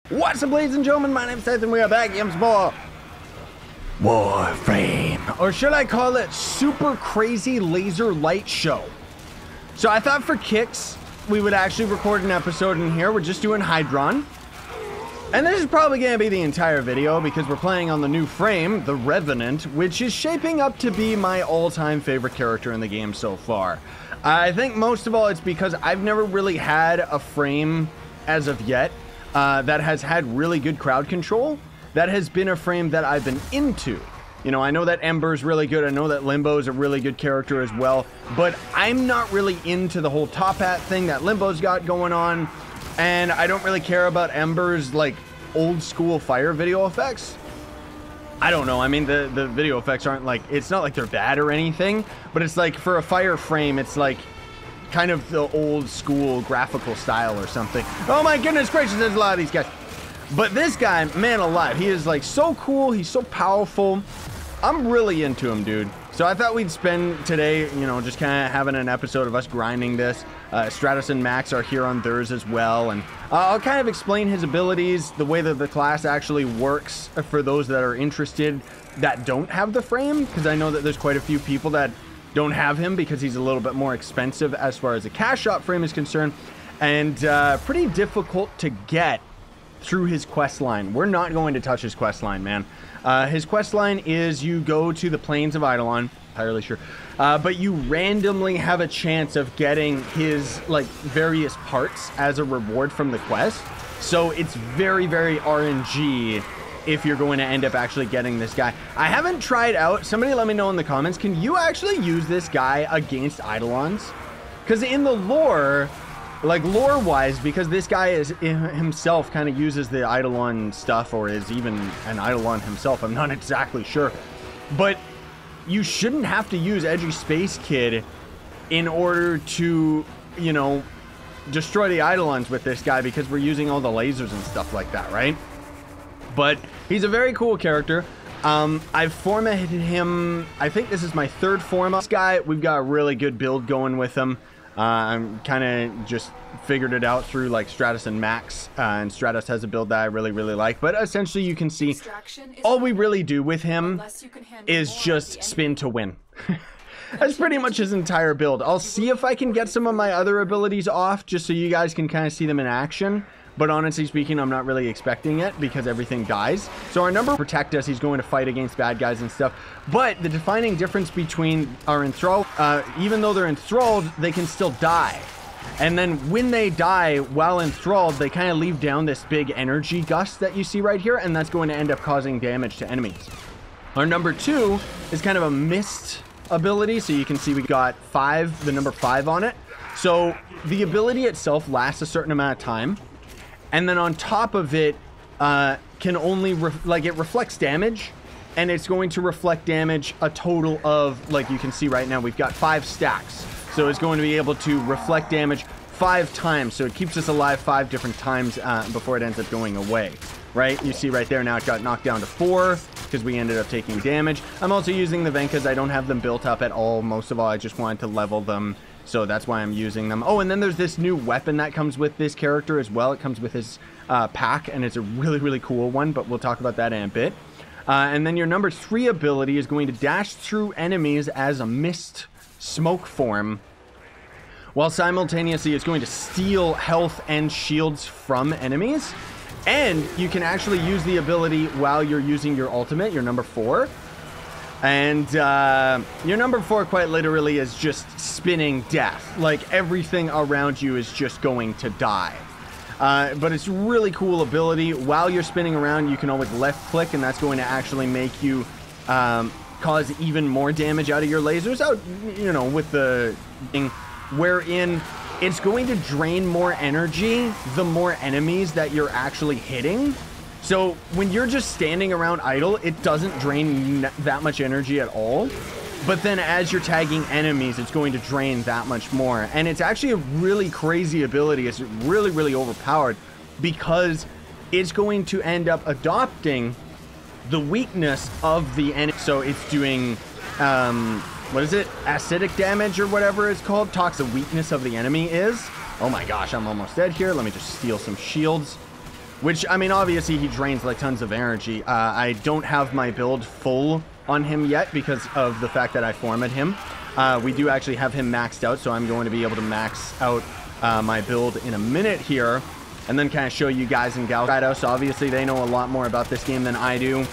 What's up, ladies and gentlemen? My name's Seth and we are back in more Warframe. Or should I call it Super Crazy Laser Light Show? So I thought for kicks, we would actually record an episode in here. We're just doing Hydron. And this is probably going to be the entire video because we're playing on the new frame, the Revenant, which is shaping up to be my all-time favorite character in the game so far. I think most of all it's because I've never really had a frame as of yet that has had really good crowd control. That has been a frame that I've been into. You know, I know that Ember's really good. I know that Limbo's a really good character as well. But I'm not really into the whole top hat thing that Limbo's got going on. And I don't really care about Ember's, like, old school fire video effects. I don't know. I mean, the video effects aren't like, it's not like they're bad or anything. But it's like, for a fire frame, it's like kind of the old school graphical style or something. Oh my goodness gracious, there's a lot of these guys. But this guy, man alive, he is like so cool. He's so powerful. I'm really into him, dude. So I thought we'd spend today, you know, just kind of having an episode of us grinding this. Stratus and Max are here on theirs as well. And I'll kind of explain his abilities, the way that the class actually works for those that are interested that don't have the frame. Because I know that there's quite a few people that don't have him because he's a little bit more expensive as far as the cash shop frame is concerned. And pretty difficult to get through his quest line. We're not going to touch his quest line, man. His quest line is you go to the Plains of Eidolon, entirely sure, but you randomly have a chance of getting his like various parts as a reward from the quest. So it's very, very RNG if you're going to end up actually getting this guy. I haven't tried out, somebody let me know in the comments, can you actually use this guy against Eidolons? Because in the lore, like lore-wise, because this guy is himself kind of uses the Eidolon stuff, or is even an Eidolon himself, I'm not exactly sure. But you shouldn't have to use Edgy Space Kid in order to, you know, destroy the Eidolons with this guy, because we're using all the lasers and stuff like that, right? But he's a very cool character. I've formatted him, I think this is my third format. This guy, we've got a really good build going with him. I'm kind of just figured it out through like Stratus and Max, and Stratus has a build that I really, really like. But essentially you can see all we really do with him is just spin to win. That's pretty much his entire build. I'll see if I can get some of my other abilities off just so you guys can kind of see them in action. But honestly speaking, I'm not really expecting it because everything dies. So our number protect us. He's going to fight against bad guys and stuff. But the defining difference between our enthralled, even though they're enthralled, they can still die. And then when they die while enthralled, they kind of leave down this big energy gust that you see right here. And that's going to end up causing damage to enemies. Our number 2 is kind of a mist ability. So you can see we got 5, the number 5 on it. So the ability itself lasts a certain amount of time. And then on top of it, can only, it reflects damage. And it's going to reflect damage a total of, like you can see right now, we've got 5 stacks. So it's going to be able to reflect damage 5 times. So it keeps us alive 5 different times before it ends up going away. Right? You see right there now it got knocked down to 4 because we ended up taking damage. I'm also using the Venkas. I don't have them built up at all. Most of all, I just wanted to level them. So that's why I'm using them. Oh, and then there's this new weapon that comes with this character as well. It comes with his pack, and it's a really, really cool one, but we'll talk about that in a bit. And then your number 3 ability is going to dash through enemies as a mist smoke form, while simultaneously it's going to steal health and shields from enemies. And you can actually use the ability while you're using your ultimate, your number 4. And your number 4 quite literally is just spinning death. Like everything around you is just going to die. But it's a really cool ability. While you're spinning around, you can always left click, and that's going to actually make you cause even more damage out of your lasers. Out, you know, with the thing wherein it's going to drain more energy the more enemies that you're actually hitting. So when you're just standing around idle, it doesn't drain that much energy at all. But then as you're tagging enemies, it's going to drain that much more. And it's actually a really crazy ability. It's really, really overpowered because it's going to end up adopting the weakness of the enemy. So it's doing, what is it? Acidic damage or whatever it's called. Talks the weakness of the enemy is. Oh my gosh, I'm almost dead here. Let me just steal some shields. which, I mean, obviously he drains like tons of energy. I don't have my build full on him yet because of the fact that I formed him. We do actually have him maxed out, so I'm going to be able to max out my build in a minute here, and then kind of show you guys and gals. Stratos, obviously they know a lot more about this game than I do.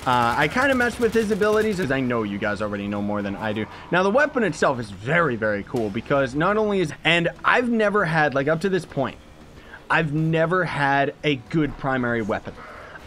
I kind of messed with his abilities, as I know you guys already know more than I do. Now, the weapon itself is very, very cool, because not only is... And I've never had, like, up to this point, I've never had a good primary weapon.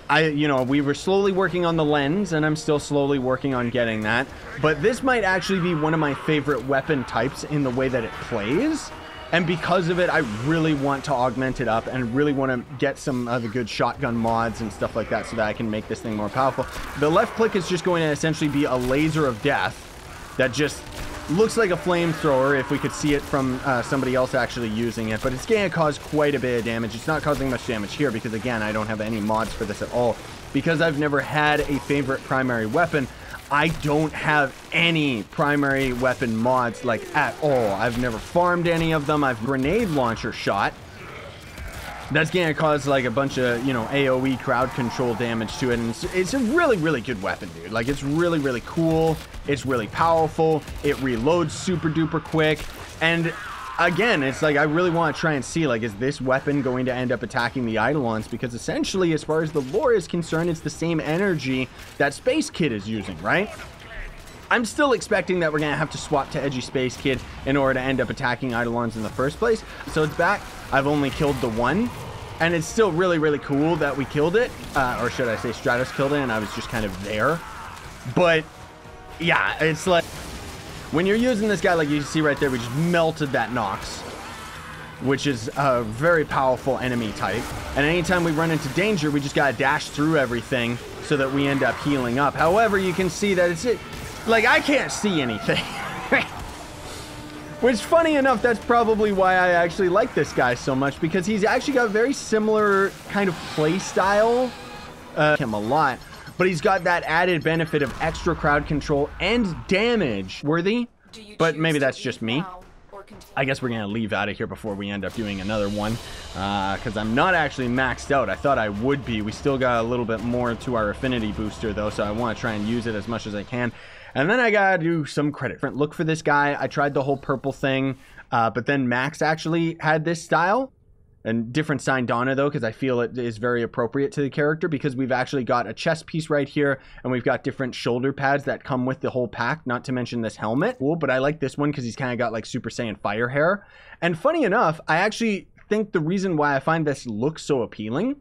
We were slowly working on the lens, and I'm still slowly working on getting that. But this might actually be one of my favorite weapon types in the way that it plays. And because of it, I really want to augment it up and really want to get some of the good shotgun mods and stuff like that so that I can make this thing more powerful. The left click is just going to essentially be a laser of death that just looks like a flamethrower if we could see it from somebody else actually using it. But it's going to cause quite a bit of damage. It's not causing much damage here because, again, I don't have any mods for this at all. Because I've never had a favorite primary weapon, I don't have any primary weapon mods, like, at all. I've never farmed any of them. I've grenade launcher shot. That's gonna cause, like, a bunch of, AoE crowd control damage to it. And it's a really, really good weapon, dude. Like, it's really, really cool. It's really powerful. It reloads super duper quick. And again, it's like, I really want to try and see, like, is this weapon going to end up attacking the Eidolons? Because essentially, as far as the lore is concerned, it's the same energy that Space Kid is using, right? I'm still expecting that we're going to have to swap to Edgy Space Kid in order to end up attacking Eidolons in the first place. So it's back. I've only killed the one. And it's still really, really cool that we killed it. Or should I say Stratos killed it and I was just kind of there. But, yeah, it's like... When you're using this guy, like you can see right there, we just melted that Nox, which is a very powerful enemy type. And anytime we run into danger, we just gotta dash through everything so that we end up healing up. However, you can see that like, I can't see anything. Which, funny enough, that's probably why I actually like this guy so much, because he's actually got a very similar kind of play style. Him a lot. But he's got that added benefit of extra crowd control and damage. Worthy? But maybe that's just me. I guess we're going to leave out of here before we end up doing another one. Because I'm not actually maxed out. I thought I would be. We still got a little bit more to our affinity booster, though. So I want to try and use it as much as I can. And then I got to do some credit. Look for this guy. I tried the whole purple thing. But then Max actually had this style. And different sign Donna, though, because I feel it is very appropriate to the character, because we've actually got a chest piece right here, and we've got different shoulder pads that come with the whole pack, not to mention this helmet. Cool, but I like this one because he's kind of got like Super Saiyan fire hair. And funny enough, I actually think the reason why I find this look so appealing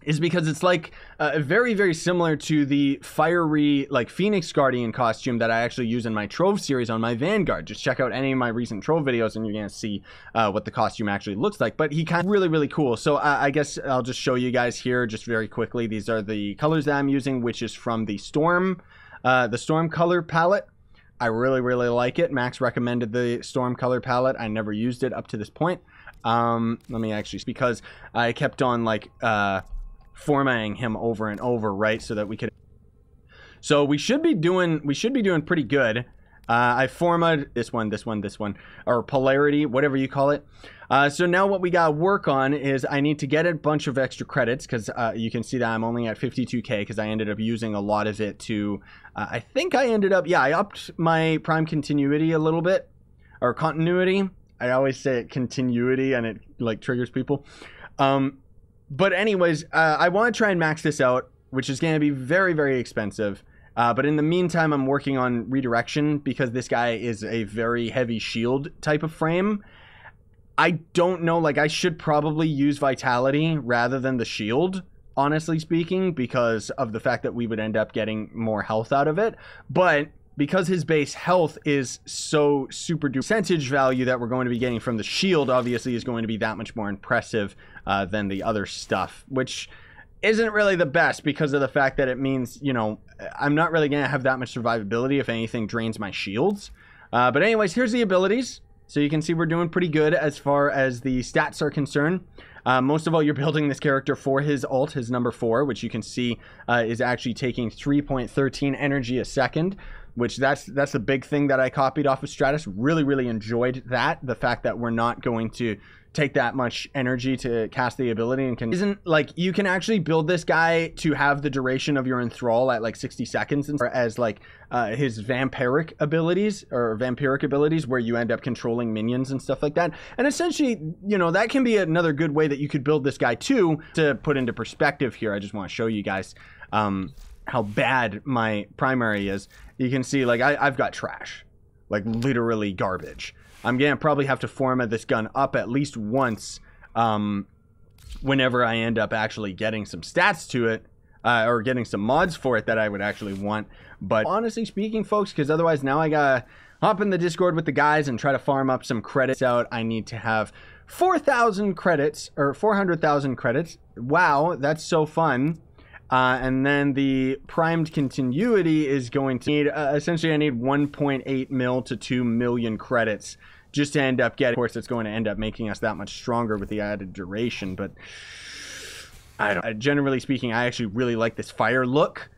is because it's like very, very similar to the fiery, like, Phoenix Guardian costume that I actually use in my Trove series on my Vanguard. Just check out any of my recent Trove videos and you're going to see what the costume actually looks like. But he kind of really, really cool. So I guess I'll just show you guys here just very quickly. These are the colors that I'm using, which is from the Storm color palette. I really, really like it. Max recommended the Storm color palette. I never used it up to this point. Let me actually, because I kept on, like, formatting him over and over, right, so that we could... So we should be doing pretty good. I formatted this one, or polarity, whatever you call it. So now what we gotta work on is I need to get a bunch of extra credits, because you can see that I'm only at 52k, because I ended up using a lot of it to... I think I ended up... Yeah, I upped my prime continuity a little bit, or continuity. I always say it continuity, and it, like, triggers people. But anyways, I want to try and max this out, which is going to be very, very expensive. But in the meantime, I'm working on redirection because this guy is a very heavy shield type of frame. I don't know, like, I should probably use vitality rather than the shield, honestly speaking, because of the fact that we would end up getting more health out of it. But because his base health is so super duper, percentage value that we're going to be getting from the shield obviously is going to be that much more impressive than the other stuff, which isn't really the best because of the fact that it means, I'm not really going to have that much survivability if anything drains my shields. But anyways, here's the abilities. So you can see we're doing pretty good as far as the stats are concerned. Most of all, you're building this character for his ult, his number 4, which you can see is actually taking 3.13 energy a second. which that's the big thing that I copied off of Stratus. Really enjoyed that. The fact that we're not going to take that much energy to cast the ability and isn't like you can actually build this guy to have the duration of your enthrall at like 60 seconds and as like his vampiric abilities where you end up controlling minions and stuff like that. And essentially, you know, that can be another good way that you could build this guy too. To put into perspective here, I just want to show you guys how bad my primary is. You can see like I've got trash, like literally garbage. I'm gonna probably have to format this gun up at least once whenever I end up actually getting some stats to it or getting some mods for it that I would actually want. But honestly speaking, folks, because otherwise now I gotta hop in the Discord with the guys and try to farm up some credits out. I need to have 4,000 credits or 400,000 credits. Wow, that's so fun. And then the primed continuity is going to need, essentially I need 1.8 mil to 2 million credits just to end up getting. Of course, it's going to end up making us that much stronger with the added duration, but I don't, generally speaking, I actually really like this fire look.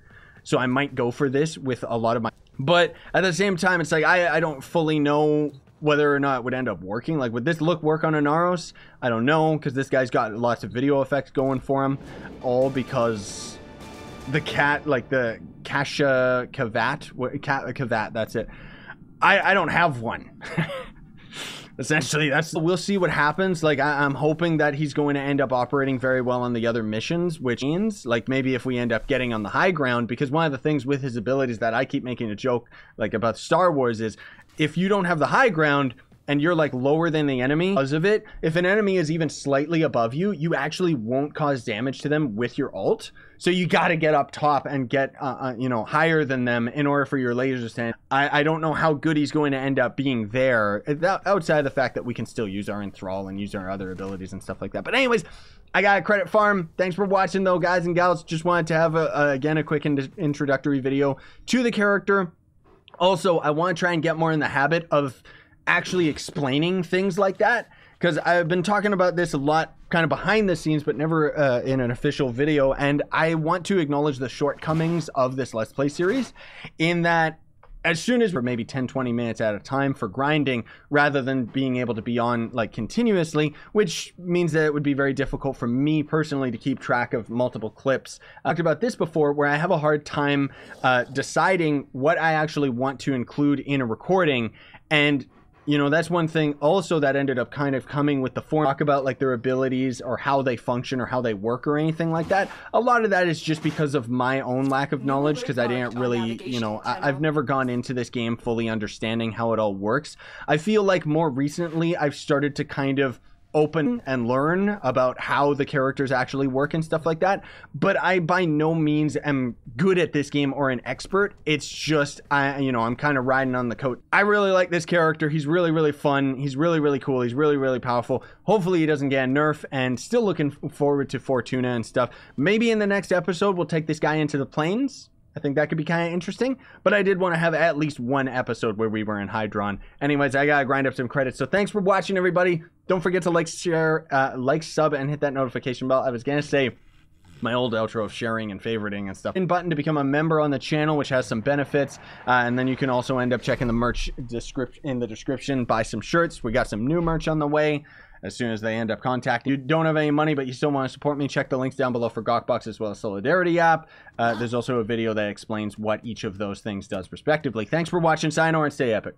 So I might go for this with a lot of my, but at the same time, it's like, I don't fully know whether or not it would end up working. Like, would this look work on Inaros? I don't know, because this guy's got lots of video effects going for him, all because the cat, like the Kasha Kavat, Kavat, that's it. I don't have one. Essentially, we'll see what happens. Like, I'm hoping that he's going to end up operating very well on the other missions, which means, like, maybe if we end up getting on the high ground, because one of the things with his abilities that I keep making a joke, like, about Star Wars is, if you don't have the high ground, and you're like lower than the enemy because of it, if an enemy is even slightly above you, you actually won't cause damage to them with your ult. So you got to get up top and get, you know, higher than them in order for your lasers to. I don't know how good he's going to end up being there, outside of the fact that we can still use our enthrall and use our other abilities and stuff like that. But anyways, I got a credit farm. Thanks for watching though, guys and gals. Just wanted to have again a quick introductory video to the character. Also, I want to try and get more in the habit of actually explaining things like that, because I've been talking about this a lot kind of behind the scenes, but never in an official video. And I want to acknowledge the shortcomings of this Let's Play series in that as soon as we're maybe 10-20 minutes at a time for grinding, rather than being able to be on like continuously, which means that it would be very difficult for me personally to keep track of multiple clips. I talked about this before, where I have a hard time deciding what I actually want to include in a recording. And you know, that's one thing also that ended up kind of coming with the form. Talk about like their abilities or how they function or how they work or anything like that. A lot of that is just because of my own lack of knowledge, because I didn't really, you know, I've never gone into this game fully understanding how it all works. I feel like more recently I've started to kind of open and learn about how the characters actually work and stuff like that, but I by no means am good at this game or an expert. It's just you know, I'm kind of riding on the coat. I really like this character. He's really fun. He's really cool. He's really powerful. Hopefully he doesn't get a nerf, and still looking forward to Fortuna and stuff. Maybe in the next episode we'll take this guy into the plains. I think that could be kind of interesting, but I did want to have at least one episode where we were in Hydron. Anyways, I gotta grind up some credits. So thanks for watching, everybody. Don't forget to like, share, like, sub, and hit that notification bell. I was gonna say my old outro of sharing and favoriting and stuff. Button to become a member on the channel, which has some benefits, and then you can also end up checking the merch in the description. Buy some shirts. We got some new merch on the way. As soon as they end up contacting you, don't have any money, but you still want to support me, check the links down below for Gawkbox as well as Solidarity app. There's also a video that explains what each of those things does respectively. Thanks for watching, Sayonara, and stay epic.